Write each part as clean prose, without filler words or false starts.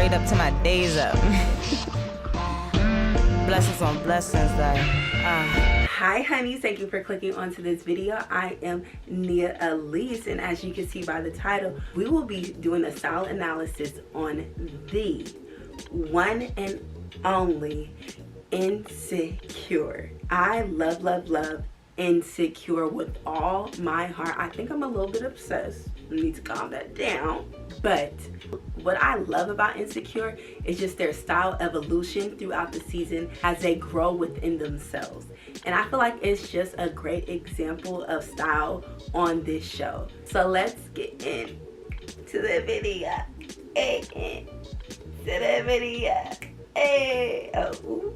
straight up to my days up. Blessings on blessings, like. Hi honeys, thank you for clicking onto this video. I am Nia Elise, and as you can see by the title, we will be doing a style analysis on the one and only Insecure. I love Insecure with all my heart. I think I'm a little bit obsessed. I need to calm that down. But what I love about Insecure is just their style evolution throughout the season as they grow within themselves. And I feel like it's just a great example of style on this show. So let's get into the video. Hey, to the video. Hey, oh.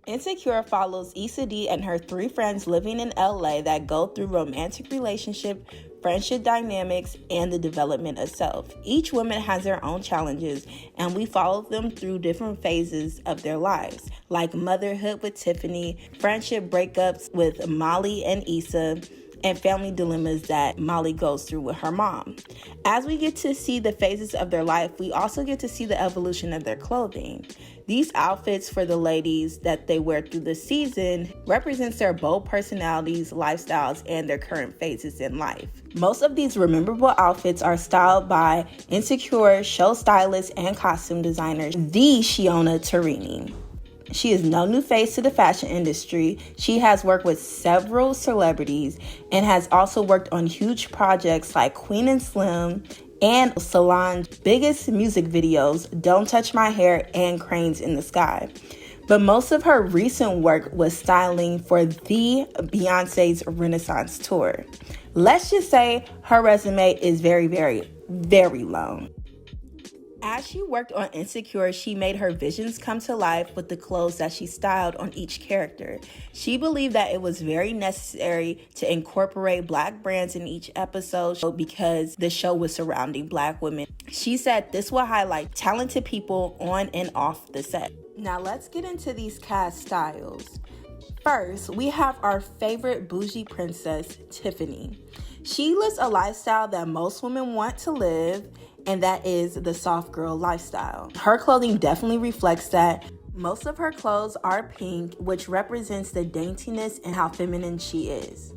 Insecure follows Issa and her 3 friends living in LA that go through romantic relationship, friendship dynamics, and the development of self. Each woman has their own challenges, and we follow them through different phases of their lives, like motherhood with Tiffany, friendship breakups with Molly and Issa, and family dilemmas that Molly goes through with her mom. As we get to see the phases of their life, we also get to see the evolution of their clothing. These outfits for the ladies that they wear through the season represents their bold personalities, lifestyles, and their current phases in life. Most of these memorable outfits are styled by Insecure show stylist and costume designer, the Shiona Tarini. She is no new face to the fashion industry. She has worked with several celebrities and has also worked on huge projects like Queen and Slim and Solange's biggest music videos, Don't Touch My Hair and Cranes in the Sky. But most of her recent work was styling for the Beyonce's Renaissance tour. Let's just say her resume is very, very long. As she worked on Insecure, she made her visions come to life with the clothes that she styled on each character. She believed that it was very necessary to incorporate Black brands in each episode because the show was surrounding Black women. She said this will highlight talented people on and off the set. Now let's get into these cast styles. First, we have our favorite bougie princess, Tiffany. She lives a lifestyle that most women want to live, and that is the soft girl lifestyle. Her clothing definitely reflects that. Most of her clothes are pink, which represents the daintiness and how feminine she is.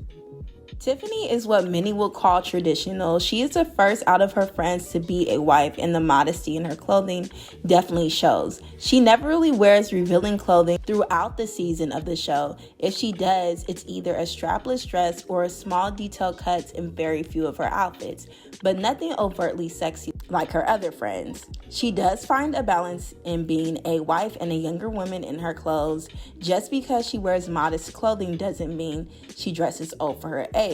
Tiffany is what many would call traditional. She is the first out of her friends to be a wife, and the modesty in her clothing definitely shows. She never really wears revealing clothing throughout the season of the show. If she does, it's either a strapless dress or a small detail cuts in very few of her outfits, but nothing overtly sexy like her other friends. She does find a balance in being a wife and a younger woman in her clothes. Just because she wears modest clothing doesn't mean she dresses old for her age.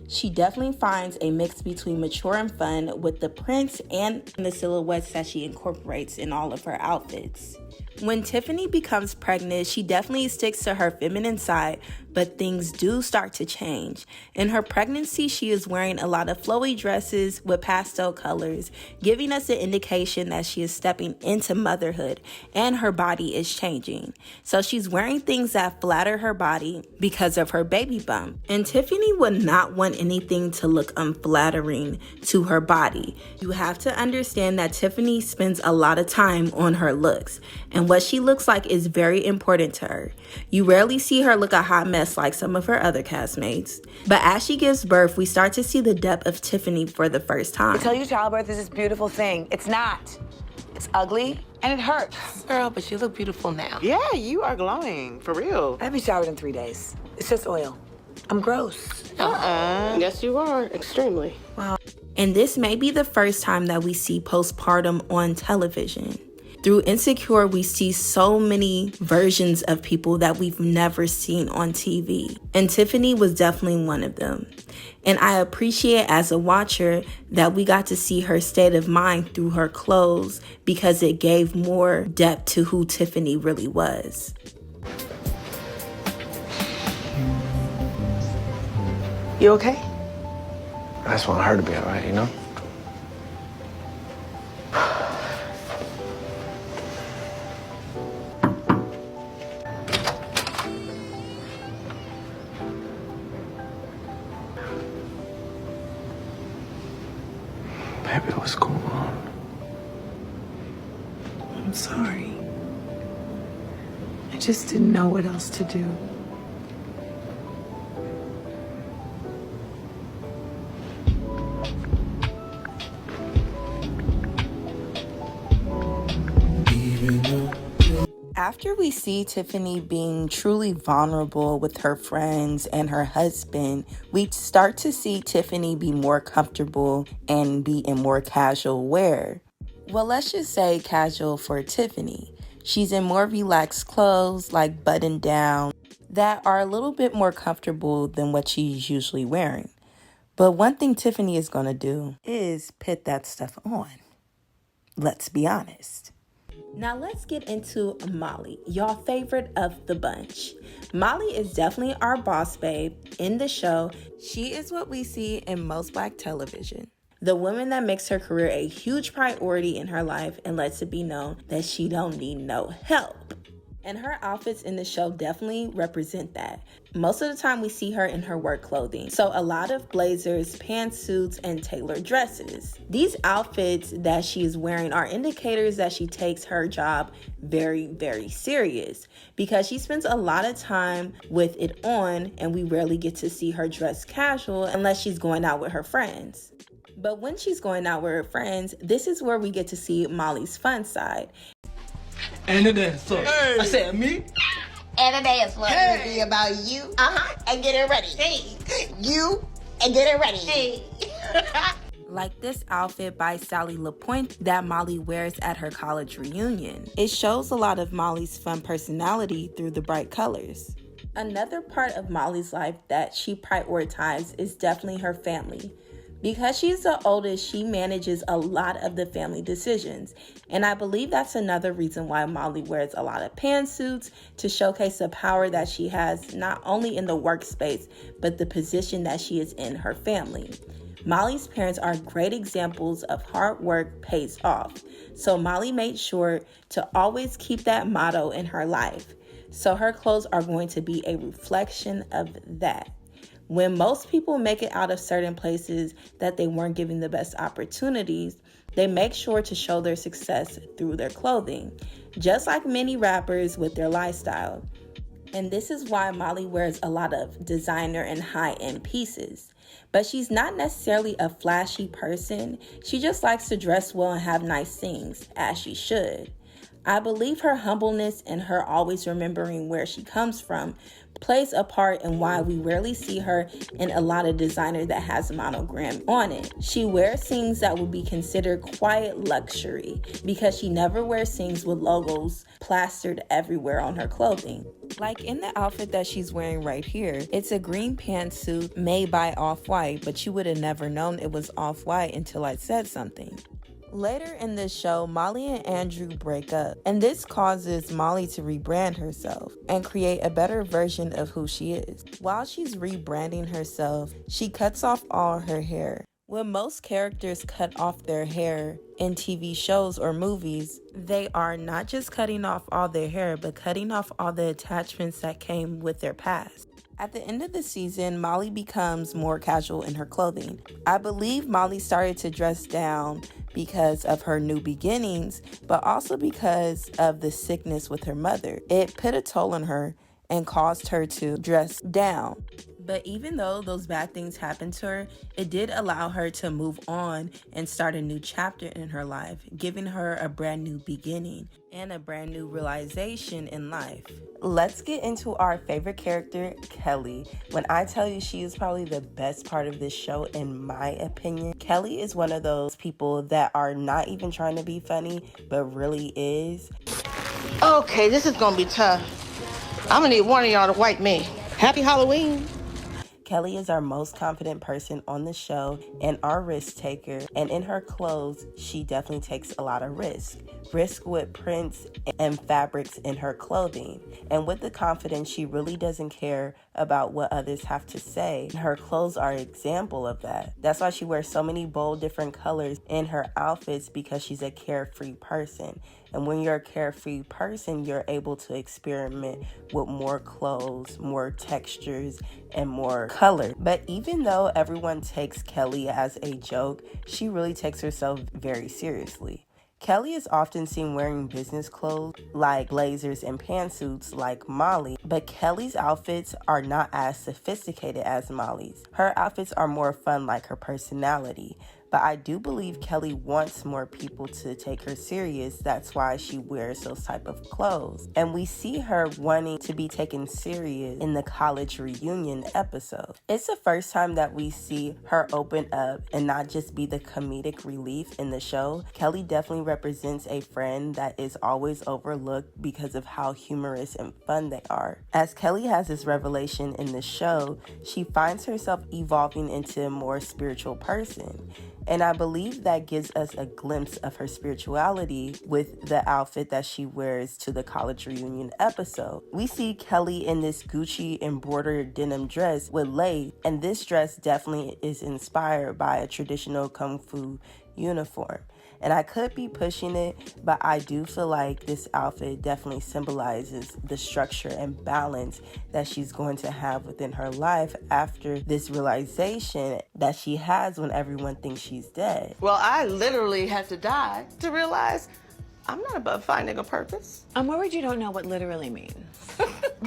She definitely finds a mix between mature and fun with the prints and the silhouettes that she incorporates in all of her outfits. When Tiffany becomes pregnant, she definitely sticks to her feminine side, but things do start to change. In her pregnancy, she is wearing a lot of flowy dresses with pastel colors, giving us an indication that she is stepping into motherhood and her body is changing. So she's wearing things that flatter her body because of her baby bump. And Tiffany would not want anything to look unflattering to her body. You have to understand that Tiffany spends a lot of time on her looks, and what she looks like is very important to her. You rarely see her look a hot mess like some of her other castmates. But as she gives birth, we start to see the depth of Tiffany for the first time. I tell you, childbirth is this beautiful thing. It's not. It's ugly and it hurts. Girl, but you look beautiful now. Yeah, you are glowing, for real. I haven't showered in 3 days. It's just oil. I'm gross. Yes, you are. Extremely. Wow. And this may be the first time that we see postpartum on television. Through Insecure, we see so many versions of people that we've never seen on TV. And Tiffany was definitely one of them. And I appreciate as a watcher that we got to see her state of mind through her clothes because it gave more depth to who Tiffany really was. You okay? I just want her to be all right, you know? Baby, what's going on? I'm sorry. I just didn't know what else to do. After we see Tiffany being truly vulnerable with her friends and her husband, we start to see Tiffany be more comfortable and be in more casual wear. Well, let's just say casual for Tiffany. She's in more relaxed clothes, like button down, that are a little bit more comfortable than what she's usually wearing. But one thing Tiffany is going to do is put that stuff on. Let's be honest. Now let's get into Molly, y'all favorite of the bunch. Molly is definitely our boss babe in the show. She is what we see in most Black television. The woman that makes her career a huge priority in her life and lets it be known that she don't need no help. And her outfits in the show definitely represent that. Most of the time we see her in her work clothing. So a lot of blazers, pantsuits, and tailored dresses. These outfits that she is wearing are indicators that she takes her job very, very serious, because she spends a lot of time with it on, and we rarely get to see her dress casual unless she's going out with her friends. But when she's going out with her friends, this is where we get to see Molly's fun side. And the dancer. Hey. I said me. Every day is supposed to be about you. And get it ready. Hey. You and get it ready. Hey. Like this outfit by Sally LaPointe that Molly wears at her college reunion. It shows a lot of Molly's fun personality through the bright colors. Another part of Molly's life that she prioritizes is definitely her family. Because she's the oldest, she manages a lot of the family decisions. And I believe that's another reason why Molly wears a lot of pantsuits, to showcase the power that she has not only in the workspace, but the position that she is in her family. Molly's parents are great examples of hard work pays off. So Molly made sure to always keep that motto in her life. So her clothes are going to be a reflection of that. When most people make it out of certain places that they weren't given the best opportunities, they make sure to show their success through their clothing, just like many rappers with their lifestyle. And this is why Molly wears a lot of designer and high-end pieces. But she's not necessarily a flashy person. She just likes to dress well and have nice things, as she should. I believe her humbleness and her always remembering where she comes from plays a part in why we rarely see her in a lot of designer that has monogram on it. She wears things that would be considered quiet luxury because she never wears things with logos plastered everywhere on her clothing. Like in the outfit that she's wearing right here, it's a green pantsuit made by Off-White, but you would have never known it was Off-White until I said something. Later in this show, Molly and Andrew break up, and this causes Molly to rebrand herself and create a better version of who she is. While she's rebranding herself, she cuts off all her hair. When most characters cut off their hair in TV shows or movies, they are not just cutting off all their hair, but cutting off all the attachments that came with their past. At the end of the season, Molly becomes more casual in her clothing. I believe Molly started to dress down because of her new beginnings, but also because of the sickness with her mother. It put a toll on her and caused her to dress down. But even though those bad things happened to her, it did allow her to move on and start a new chapter in her life, giving her a brand new beginning and a brand new realization in life. Let's get into our favorite character, Kelly. When I tell you she is probably the best part of this show, in my opinion, Kelly is one of those people that are not even trying to be funny, but really is. Okay, this is gonna be tough. I'm gonna need one of y'all to wipe me. Happy Halloween. Kelly is our most confident person on the show and our risk taker. And in her clothes, she definitely takes a lot of risk. Risk with prints and fabrics in her clothing. And with the confidence, she really doesn't care about what others have to say. Her clothes are an example of that. That's why she wears so many bold different colors in her outfits, because she's a carefree person. And when you're a carefree person, you're able to experiment with more clothes, more textures, and more color. But even though everyone takes Kelly as a joke, she really takes herself very seriously. Kelly is often seen wearing business clothes like blazers and pantsuits like Molly, but Kelly's outfits are not as sophisticated as Molly's. Her outfits are more fun like her personality. But I do believe Kelly wants more people to take her serious. That's why she wears those type of clothes. And we see her wanting to be taken serious in the college reunion episode. It's the first time that we see her open up and not just be the comedic relief in the show. Kelly definitely represents a friend that is always overlooked because of how humorous and fun they are. As Kelly has this revelation in the show, she finds herself evolving into a more spiritual person. And I believe that gives us a glimpse of her spirituality with the outfit that she wears to the college reunion episode. We see Kelly in this Gucci embroidered denim dress with lace, and this dress definitely is inspired by a traditional Kung Fu uniform. And I could be pushing it, but I do feel like this outfit definitely symbolizes the structure and balance that she's going to have within her life after this realization that she has when everyone thinks she's dead. Well, I literally had to die to realize I'm not above finding a purpose. I'm worried you don't know what literally means.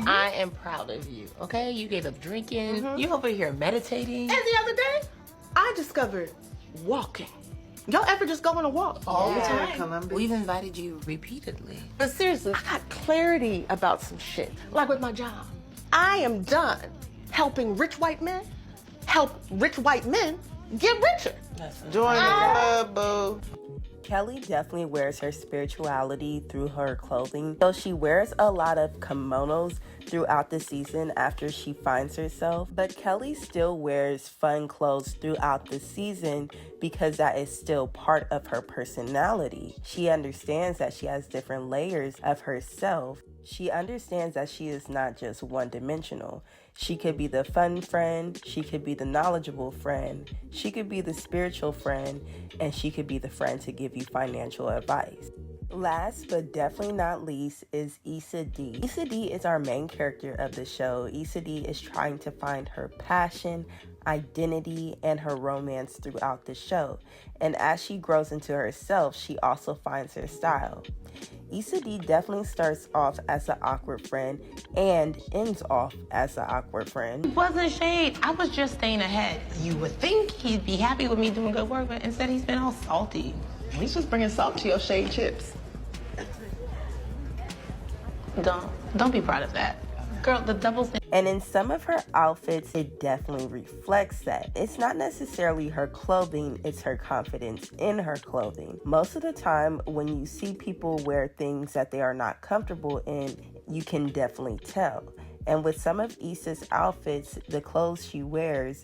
I am proud of you, okay? You gave up drinking. You over here meditating. And the other day, I discovered walking. Y'all ever just go on a walk? All the time. Columbus. We've invited you repeatedly. But seriously, I got clarity about some shit. Like with my job. I am done helping rich white men help rich white men get richer. Join the club, boo. Kelly definitely wears her spirituality through her clothing. So she wears a lot of kimonos throughout the season after she finds herself. But Kelly still wears fun clothes throughout the season because that is still part of her personality. She understands that she has different layers of herself. She understands that she is not just one-dimensional. She could be the fun friend, she could be the knowledgeable friend, she could be the spiritual friend, and she could be the friend to give you financial advice. Last but definitely not least is Issa D. Issa D is our main character of the show. Issa D is trying to find her passion, identity, and her romance throughout the show. And as she grows into herself, she also finds her style. Issa D definitely starts off as an awkward friend and ends off as an awkward friend. It wasn't shade. I was just staying ahead. You would think he'd be happy with me doing good work, but instead he's been all salty. He's just bringing salt to your shade chips. Don't be proud of that. Girl, the double thing. And in some of her outfits, it definitely reflects that. It's not necessarily her clothing, it's her confidence in her clothing. Most of the time, when you see people wear things that they are not comfortable in, you can definitely tell. And with some of Issa's outfits, the clothes she wears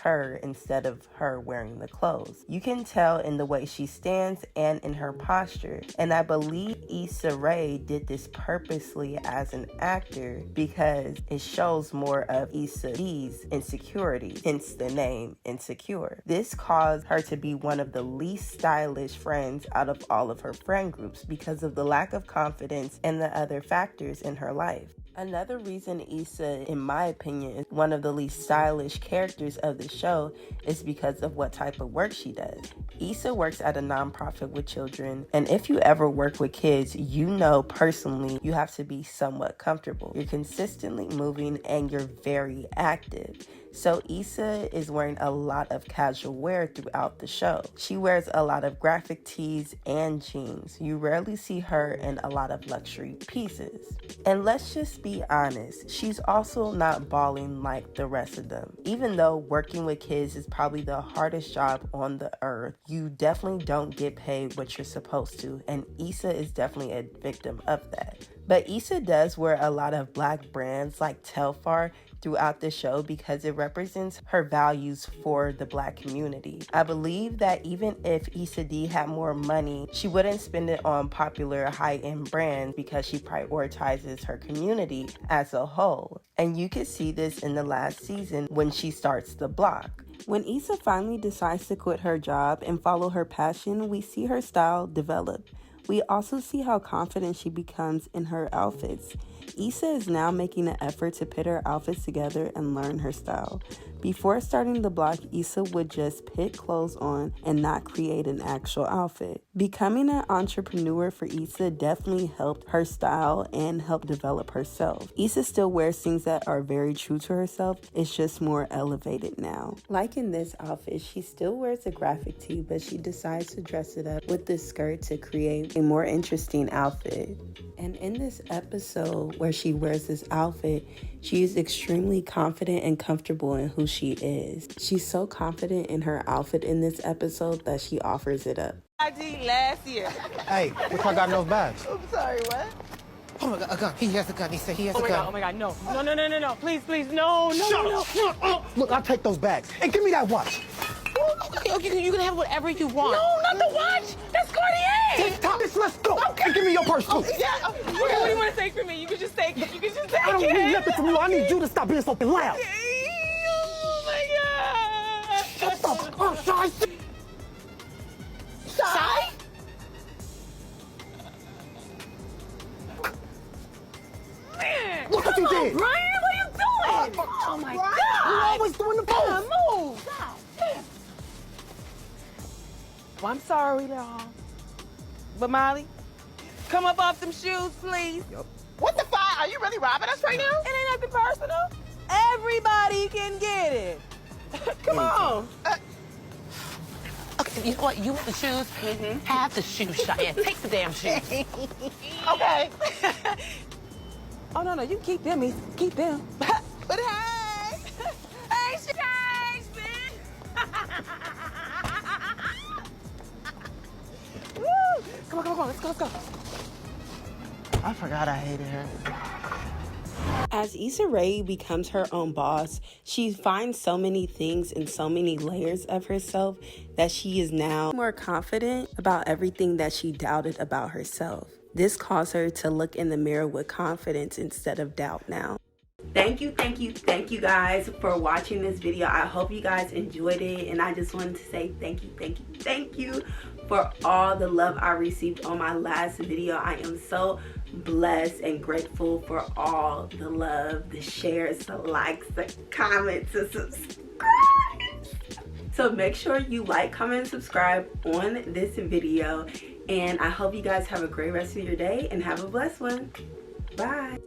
her instead of her wearing the clothes. You can tell in the way she stands and in her posture. And I believe Issa Rae did this purposely as an actor because it shows more of Issa D's insecurity, hence the name Insecure. This caused her to be one of the least stylish friends out of all of her friend groups because of the lack of confidence and the other factors in her life. Another reason Issa, in my opinion, is one of the least stylish characters of the show is because of what type of work she does. Issa works at a nonprofit with children, and if you ever work with kids, you know personally you have to be somewhat comfortable. You're consistently moving and you're very active. So Issa is wearing a lot of casual wear throughout the show. She wears a lot of graphic tees and jeans. You rarely see her in a lot of luxury pieces. And let's just be honest, she's also not balling like the rest of them. Even though working with kids is probably the hardest job on the earth, you definitely don't get paid what you're supposed to, and Issa is definitely a victim of that. But Issa does wear a lot of black brands like Telfar throughout the show because it represents her values for the black community. I believe that even if Issa D had more money, she wouldn't spend it on popular high-end brands because she prioritizes her community as a whole. And you can see this in the last season when she starts the block. When Issa finally decides to quit her job and follow her passion, we see her style develop. We also see how confident she becomes in her outfits. Issa is now making an effort to put her outfits together and learn her style. Before starting the blog, Issa would just put clothes on and not create an actual outfit. Becoming an entrepreneur for Issa definitely helped her style and helped develop herself. Issa still wears things that are very true to herself, it's just more elevated now. Like in this outfit, she still wears a graphic tee, but she decides to dress it up with this skirt to create a more interesting outfit. And in this episode where she wears this outfit, she is extremely confident and comfortable in who she is. She's so confident in her outfit in this episode that she offers it up. ID last year. Hey, what I got in those bags? I'm sorry, what? Oh my God, a gun. He has a gun. He said he has a gun. Oh my God, no. No. Please, no. Shut up. Look, I'll take those bags. And give me that watch. Okay, you can have whatever you want. No, not the watch. That's Cartier. Take Thomas, let's go. Okay. And give me your purse, too. Yeah. Okay, what do you want to take from me? You can just take it. I don't need nothing from you. I need you to stop being so loud. Oh my God. Shut up. Oh, shy. Shy? Man. Look what you did. Ryan, what are you doing? Oh my God. You're always doing the most. Move. Well, I'm sorry, y'all. But Molly, come up off them shoes, please. Yep. What the fuck? Are you really robbing us right now? It ain't nothing personal. Everybody can get it. Come on. Okay, you know what? You want the shoes? Mm-hmm. Have the shoes, Cheyenne. Take the damn shoes. Okay. Oh, no, you keep them. Issa. Keep them. But hey. Hey, man. Woo. Come on. Let's go. I forgot I hated her. As Issa Rae becomes her own boss, she finds so many things and so many layers of herself that she is now more confident about everything that she doubted about herself. This caused her to look in the mirror with confidence instead of doubt now. Thank you guys for watching this video. I hope you guys enjoyed it, and I just wanted to say thank you for all the love I received on my last video. I am so blessed and grateful for all the love, the shares, the likes, the comments, the subscribes. So make sure you like, comment, and subscribe on this video, and I hope you guys have a great rest of your day and have a blessed one. Bye.